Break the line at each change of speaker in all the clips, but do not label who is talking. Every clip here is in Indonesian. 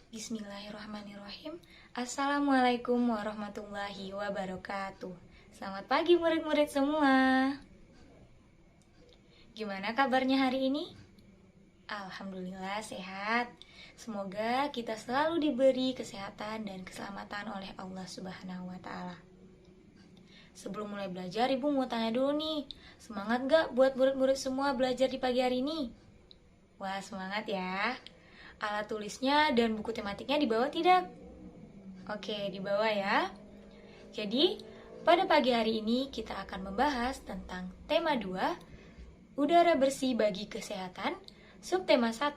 Bismillahirrahmanirrahim. Assalamualaikum warahmatullahi wabarakatuh. Selamat pagi murid-murid semua. Gimana kabarnya hari ini? Alhamdulillah sehat. Semoga kita selalu diberi kesehatan dan keselamatan oleh Allah Subhanahu wa Ta'ala. Sebelum mulai belajar, Ibu mau tanya dulu nih, semangat gak buat murid-murid semua belajar di pagi hari ini? Wah, semangat ya. Alat tulisnya dan buku tematiknya dibawa tidak? Oke, dibawa ya. Jadi, pada pagi hari ini kita akan membahas tentang tema 2, udara bersih bagi kesehatan, subtema 1,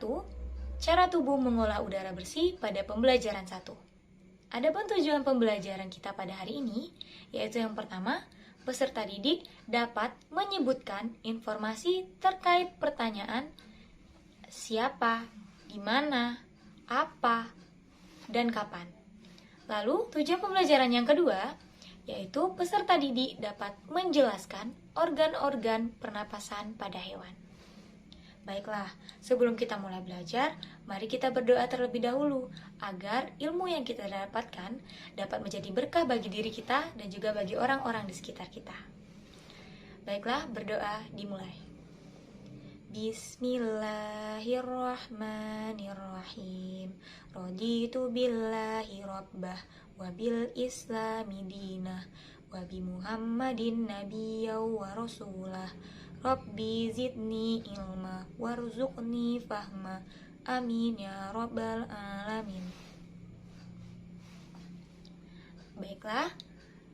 cara tubuh mengolah udara bersih pada pembelajaran 1. Adapun tujuan pembelajaran kita pada hari ini, yaitu yang pertama, peserta didik dapat menyebutkan informasi terkait pertanyaan siapa, di mana, apa, dan kapan. Lalu, tujuan pembelajaran yang kedua, yaitu peserta didik dapat menjelaskan organ-organ pernapasan pada hewan. Baiklah, sebelum kita mulai belajar, mari kita berdoa terlebih dahulu agar ilmu yang kita dapatkan dapat menjadi berkah bagi diri kita dan juga bagi orang-orang di sekitar kita. Baiklah, berdoa dimulai. Bismillahirrahmanirrahim. Raditu billahi rabbah wa bil islami dinah wa bi Muhammadin nabiyya wa rasulah. Rabbi zidni ilma warzuqni fahma. Amin ya rabbal alamin. Baiklah,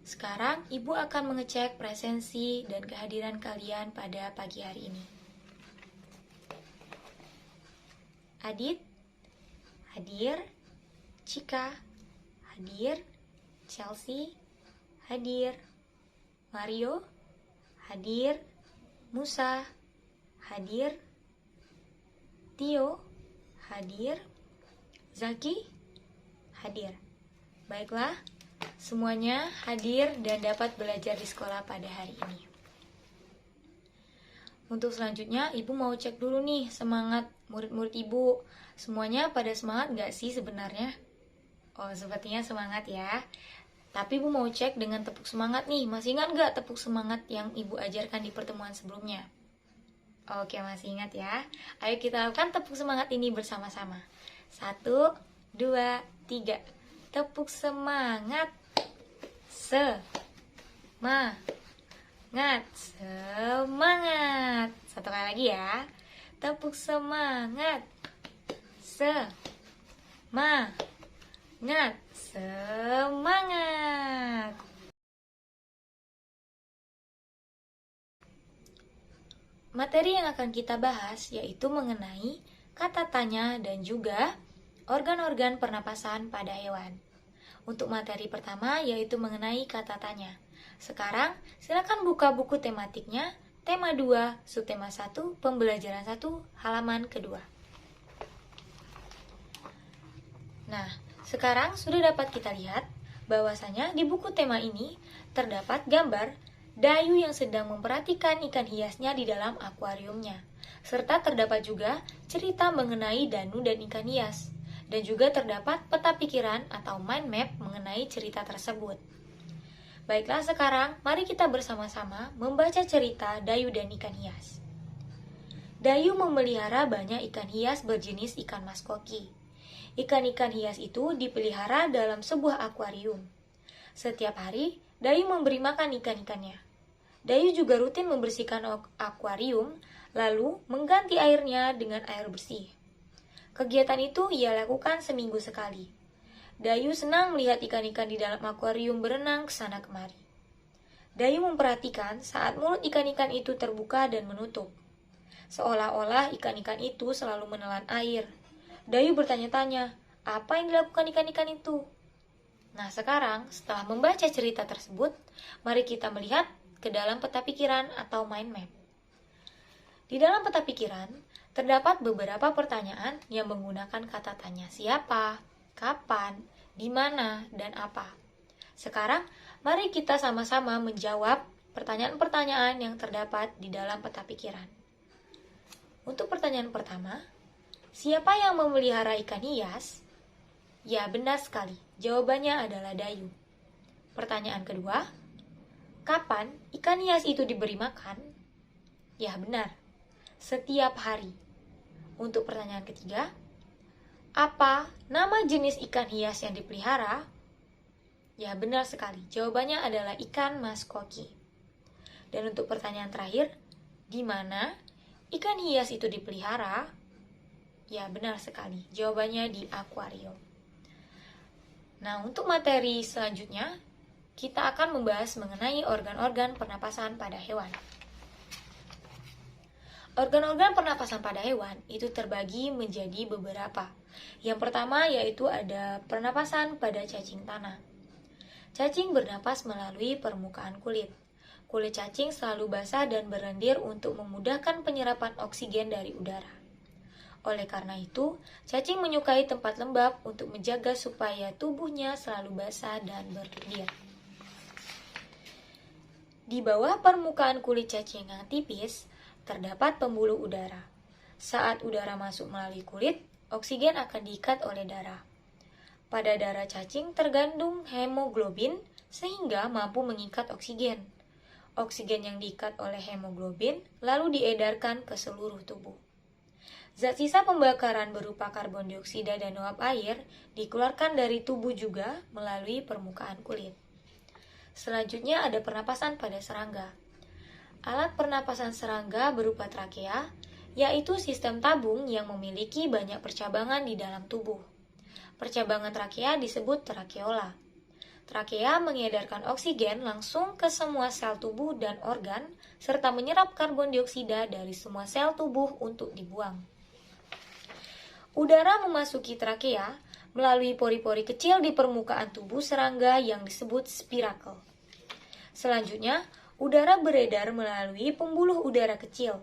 sekarang Ibu akan mengecek presensi dan kehadiran kalian pada pagi hari ini. Adit, hadir. Cika, hadir. Chelsea, hadir. Mario, hadir. Musa, hadir. Tio, hadir. Zaki, hadir. Baiklah, semuanya hadir dan dapat belajar di sekolah pada hari ini. Untuk selanjutnya, Ibu mau cek dulu nih semangat murid-murid Ibu. Semuanya pada semangat gak sih sebenarnya? Oh, sepertinya semangat ya. Tapi Ibu mau cek dengan tepuk semangat nih. Masih ingat gak tepuk semangat yang Ibu ajarkan di pertemuan sebelumnya? Oke, masih ingat ya. Ayo kita lakukan tepuk semangat ini bersama-sama. 1, 2, 3. Tepuk semangat. Semangat. Satu kali lagi ya. Tepuk semangat. Semangat. Materi yang akan kita bahas yaitu mengenai kata tanya dan juga organ-organ pernapasan pada hewan. Untuk materi pertama yaitu mengenai kata tanya. Sekarang, silakan buka buku tematiknya, tema 2, subtema 1, pembelajaran 1, halaman kedua. Nah, sekarang sudah dapat kita lihat bahwasanya di buku tema ini terdapat gambar Dayu yang sedang memperhatikan ikan hiasnya di dalam akuariumnya. Serta terdapat juga cerita mengenai Danu dan ikan hias. Dan juga terdapat peta pikiran atau mind map mengenai cerita tersebut. Baiklah, sekarang mari kita bersama-sama membaca cerita Dayu dan ikan hias. Dayu memelihara banyak ikan hias berjenis ikan mas koki. Ikan-ikan hias itu dipelihara dalam sebuah akuarium. Setiap hari, Dayu memberi makan ikan-ikannya. Dayu juga rutin membersihkan akuarium, lalu mengganti airnya dengan air bersih. Kegiatan itu ia lakukan seminggu sekali. Dayu senang melihat ikan-ikan di dalam akuarium berenang ke sana kemari. Dayu memperhatikan saat mulut ikan-ikan itu terbuka dan menutup. Seolah-olah ikan-ikan itu selalu menelan air. Dayu bertanya-tanya, apa yang dilakukan ikan-ikan itu? Nah, sekarang setelah membaca cerita tersebut, mari kita melihat ke dalam peta pikiran atau mind map. Di dalam peta pikiran, terdapat beberapa pertanyaan yang menggunakan kata tanya siapa, kapan, di mana, dan apa. Sekarang, mari kita sama-sama menjawab pertanyaan-pertanyaan yang terdapat di dalam peta pikiran. Untuk pertanyaan pertama, siapa yang memelihara ikan hias? Ya, benar sekali. Jawabannya adalah Dayu. Pertanyaan kedua, kapan ikan hias itu diberi makan? Ya, benar. Setiap hari. Untuk pertanyaan ketiga, apa nama jenis ikan hias yang dipelihara? Ya, benar sekali. Jawabannya adalah ikan mas koki. Dan untuk pertanyaan terakhir, di mana ikan hias itu dipelihara? Ya, benar sekali. Jawabannya di akuarium. Nah, untuk materi selanjutnya, kita akan membahas mengenai organ-organ pernapasan pada hewan. Organ-organ pernapasan pada hewan itu terbagi menjadi beberapa. Yang pertama yaitu ada pernapasan pada cacing tanah. Cacing bernapas melalui permukaan kulit. Kulit cacing selalu basah dan berlendir untuk memudahkan penyerapan oksigen dari udara. Oleh karena itu, cacing menyukai tempat lembab untuk menjaga supaya tubuhnya selalu basah dan berlendir. Di bawah permukaan kulit cacing yang tipis, terdapat pembuluh udara. Saat udara masuk melalui kulit, oksigen akan diikat oleh darah. Pada darah cacing terkandung hemoglobin sehingga mampu mengikat oksigen. Oksigen yang diikat oleh hemoglobin lalu diedarkan ke seluruh tubuh. Zat sisa pembakaran berupa karbon dioksida dan uap air dikeluarkan dari tubuh juga melalui permukaan kulit. Selanjutnya ada pernapasan pada serangga. Alat pernapasan serangga berupa trakea, yaitu sistem tabung yang memiliki banyak percabangan di dalam tubuh. Percabangan trakea disebut trakeola. Trakea mengedarkan oksigen langsung ke semua sel tubuh dan organ, serta menyerap karbon dioksida dari semua sel tubuh untuk dibuang. Udara memasuki trakea melalui pori-pori kecil di permukaan tubuh serangga yang disebut spirakel. Selanjutnya, udara beredar melalui pembuluh udara kecil.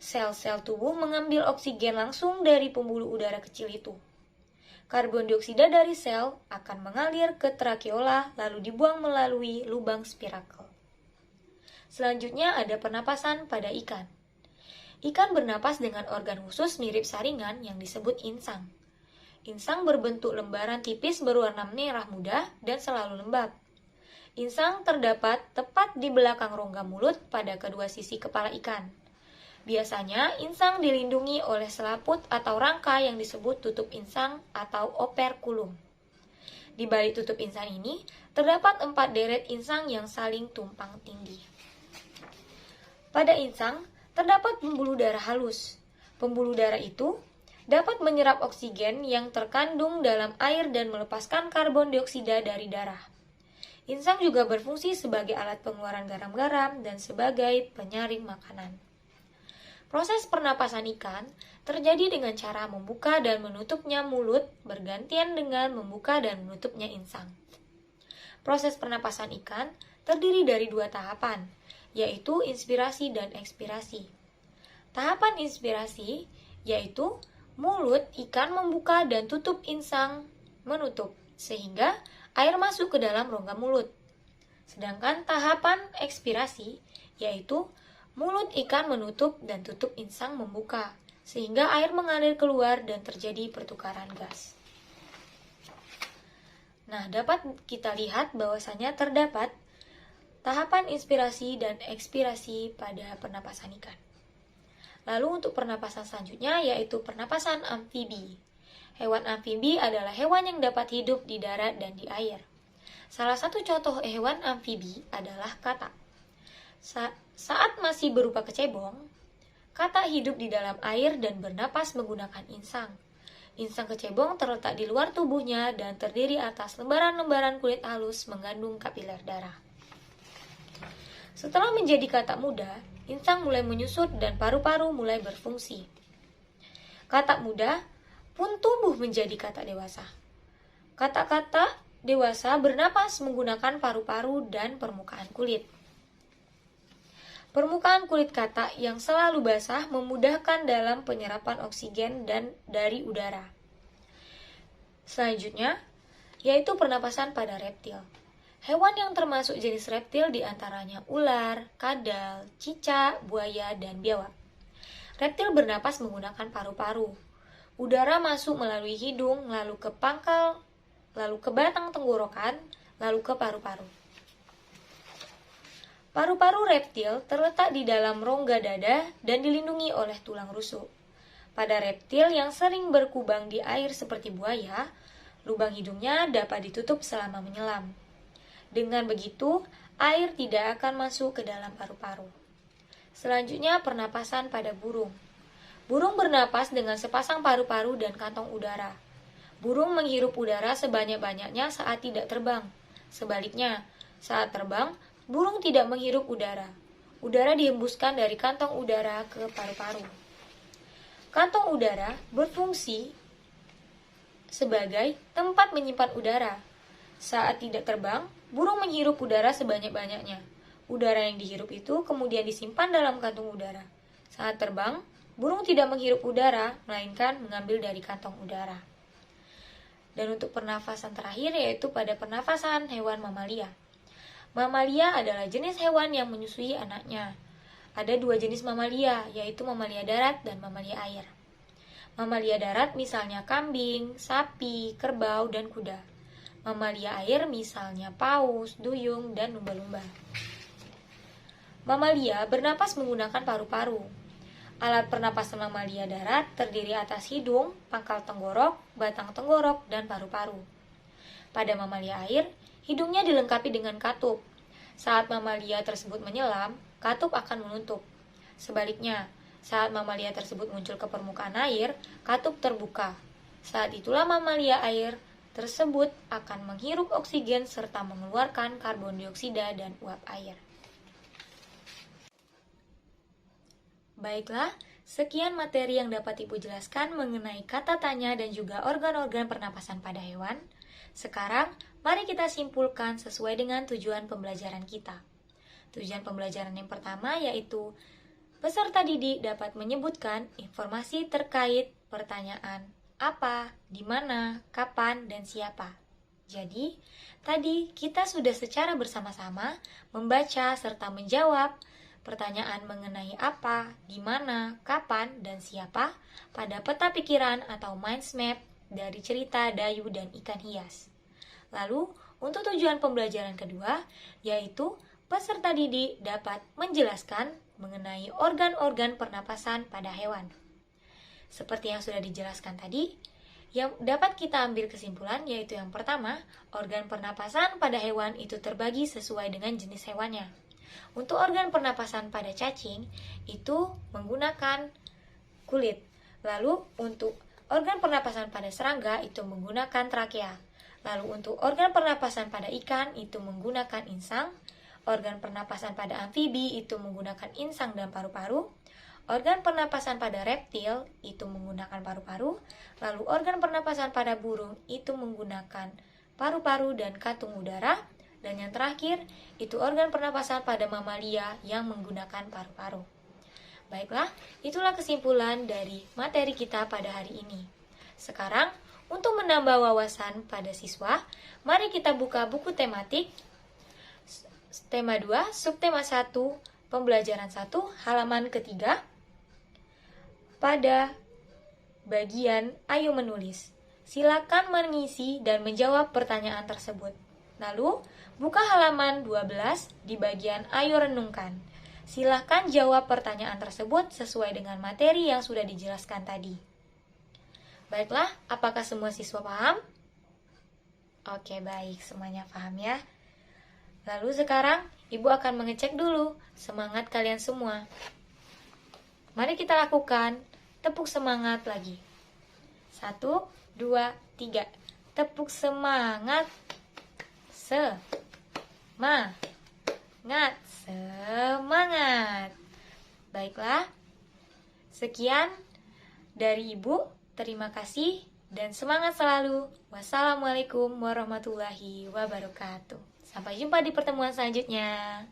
Sel-sel tubuh mengambil oksigen langsung dari pembuluh udara kecil itu. Karbon dioksida dari sel akan mengalir ke trakeola lalu dibuang melalui lubang spirakel. Selanjutnya ada pernapasan pada ikan. Ikan bernapas dengan organ khusus mirip saringan yang disebut insang. Insang berbentuk lembaran tipis berwarna merah muda dan selalu lembab. Insang terdapat tepat di belakang rongga mulut pada kedua sisi kepala ikan. Biasanya, insang dilindungi oleh selaput atau rangka yang disebut tutup insang atau operkulum. Di balik tutup insang ini, terdapat 4 deret insang yang saling tumpang tindih. Pada insang, terdapat pembuluh darah halus. Pembuluh darah itu dapat menyerap oksigen yang terkandung dalam air dan melepaskan karbon dioksida dari darah. Insang juga berfungsi sebagai alat pengeluaran garam-garam dan sebagai penyaring makanan. Proses pernapasan ikan terjadi dengan cara membuka dan menutupnya mulut bergantian dengan membuka dan menutupnya insang. Proses pernapasan ikan terdiri dari 2 tahapan, yaitu inspirasi dan ekspirasi. Tahapan inspirasi yaitu mulut ikan membuka dan tutup insang menutup, sehingga air masuk ke dalam rongga mulut. Sedangkan tahapan ekspirasi yaitu mulut ikan menutup dan tutup insang membuka, sehingga air mengalir keluar dan terjadi pertukaran gas. Nah, dapat kita lihat bahwasanya terdapat tahapan inspirasi dan ekspirasi pada pernapasan ikan. Lalu untuk pernapasan selanjutnya yaitu pernapasan amfibi. Hewan amfibi adalah hewan yang dapat hidup di darat dan di air. Salah satu contoh hewan amfibi adalah katak. Saat masih berupa kecebong, katak hidup di dalam air dan bernapas menggunakan insang. Insang kecebong terletak di luar tubuhnya dan terdiri atas lembaran-lembaran kulit halus mengandung kapiler darah. Setelah menjadi katak muda, insang mulai menyusut dan paru-paru mulai berfungsi. Katak muda pun tumbuh menjadi katak dewasa. Katak-katak dewasa bernapas menggunakan paru-paru dan permukaan kulit. Permukaan kulit katak yang selalu basah memudahkan dalam penyerapan oksigen dan dari udara. Selanjutnya, yaitu pernapasan pada reptil. Hewan yang termasuk jenis reptil diantaranya ular, kadal, cicak, buaya, dan biawak. Reptil bernapas menggunakan paru-paru. Udara masuk melalui hidung lalu ke pangkal lalu ke batang tenggorokan, lalu ke paru-paru. Paru-paru reptil terletak di dalam rongga dada dan dilindungi oleh tulang rusuk. Pada reptil yang sering berkubang di air seperti buaya, lubang hidungnya dapat ditutup selama menyelam. Dengan begitu, air tidak akan masuk ke dalam paru-paru. Selanjutnya, pernapasan pada burung. Burung bernapas dengan sepasang paru-paru dan kantong udara. Burung menghirup udara sebanyak-banyaknya saat tidak terbang. Sebaliknya, saat terbang, burung tidak menghirup udara. Udara dihembuskan dari kantong udara ke paru-paru. Kantong udara berfungsi sebagai tempat menyimpan udara. Saat tidak terbang, burung menghirup udara sebanyak-banyaknya. Udara yang dihirup itu kemudian disimpan dalam kantung udara. Saat terbang, burung tidak menghirup udara, melainkan mengambil dari kantong udara. Dan untuk pernafasan terakhir yaitu pada pernafasan hewan mamalia. Mamalia adalah jenis hewan yang menyusui anaknya. Ada dua jenis mamalia, yaitu mamalia darat dan mamalia air. Mamalia darat misalnya kambing, sapi, kerbau, dan kuda. Mamalia air misalnya paus, duyung, dan lumba-lumba. Mamalia bernapas menggunakan paru-paru. Alat pernapasan mamalia darat terdiri atas hidung, pangkal tenggorok, batang tenggorok, dan paru-paru. Pada mamalia air, hidungnya dilengkapi dengan katup. Saat mamalia tersebut menyelam, katup akan menutup. Sebaliknya, saat mamalia tersebut muncul ke permukaan air, katup terbuka. Saat itulah mamalia air tersebut akan menghirup oksigen serta mengeluarkan karbon dioksida dan uap air. Baiklah, sekian materi yang dapat Ibu jelaskan mengenai kata tanya dan juga organ-organ pernapasan pada hewan. Sekarang, mari kita simpulkan sesuai dengan tujuan pembelajaran kita. Tujuan pembelajaran yang pertama yaitu peserta didik dapat menyebutkan informasi terkait pertanyaan apa, di mana, kapan, dan siapa. Jadi, tadi kita sudah secara bersama-sama membaca serta menjawab pertanyaan mengenai apa, di mana, kapan, dan siapa pada peta pikiran atau mind map dari cerita Dayu dan Ikan Hias. Lalu, untuk tujuan pembelajaran kedua, yaitu peserta didik dapat menjelaskan mengenai organ-organ pernapasan pada hewan. Seperti yang sudah dijelaskan tadi, yang dapat kita ambil kesimpulan yaitu yang pertama, organ pernapasan pada hewan itu terbagi sesuai dengan jenis hewannya. Untuk organ pernapasan pada cacing, itu menggunakan kulit. Lalu untuk organ pernapasan pada serangga, itu menggunakan trakea. Lalu untuk organ pernapasan pada ikan, itu menggunakan insang. Organ pernapasan pada amfibi, itu menggunakan insang dan paru-paru. Organ pernapasan pada reptil, itu menggunakan paru-paru. Lalu organ pernapasan pada burung, itu menggunakan paru-paru dan kantung udara. Dan yang terakhir, itu organ pernapasan pada mamalia yang menggunakan paru-paru. Baiklah, itulah kesimpulan dari materi kita pada hari ini. Sekarang, untuk menambah wawasan pada siswa, mari kita buka buku tematik tema 2, subtema 1, pembelajaran 1, halaman ketiga. Pada bagian ayo menulis, silakan mengisi dan menjawab pertanyaan tersebut. Lalu, buka halaman 12 di bagian ayo renungkan. Silakan jawab pertanyaan tersebut sesuai dengan materi yang sudah dijelaskan tadi. Baiklah, apakah semua siswa paham? Oke, baik, semuanya paham ya. Lalu sekarang, Ibu akan mengecek dulu semangat kalian semua. Mari kita lakukan tepuk semangat lagi. 1, 2, 3. Tepuk semangat. Semangat. Baiklah. Sekian dari Ibu. Terima kasih dan semangat selalu. Wassalamualaikum warahmatullahi wabarakatuh. Sampai jumpa di pertemuan selanjutnya.